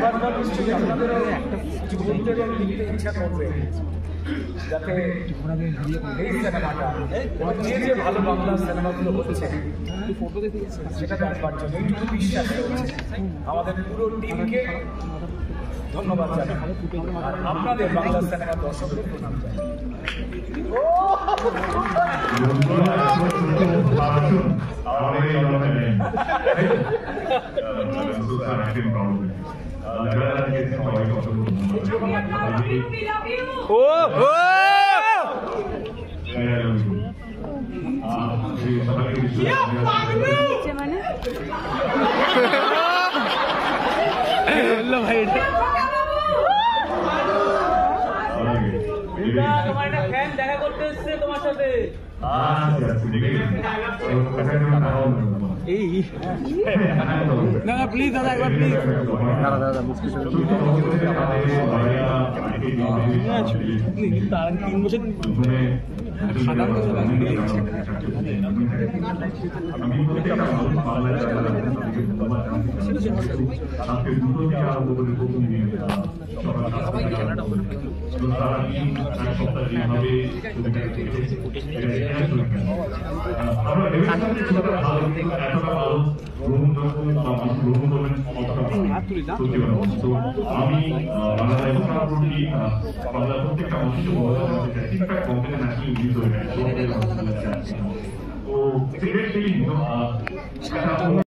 এবার নিশ্চয়ই আপনাদেরও কিছু বলতে এবং লিখতে ইচ্ছা করবে, যাতে এই সিনেমাটা যে ভালো বাংলা সিনেমাগুলো হচ্ছে সেটা দেখবার জন্য এইটুকু বিশ্বাস করছে। আমাদের পুরো টিমকে ধন্যবাদ জানাই, আর আপনাদের বাংলা সিনেমার দর্শকদের প্রণাম জানাই। তোমার একটা ফ্যান দেখা করতে এসছে তোমার সাথে। না প্লিজ দাদা একবার প্লিজ। তার 3 বছর আমি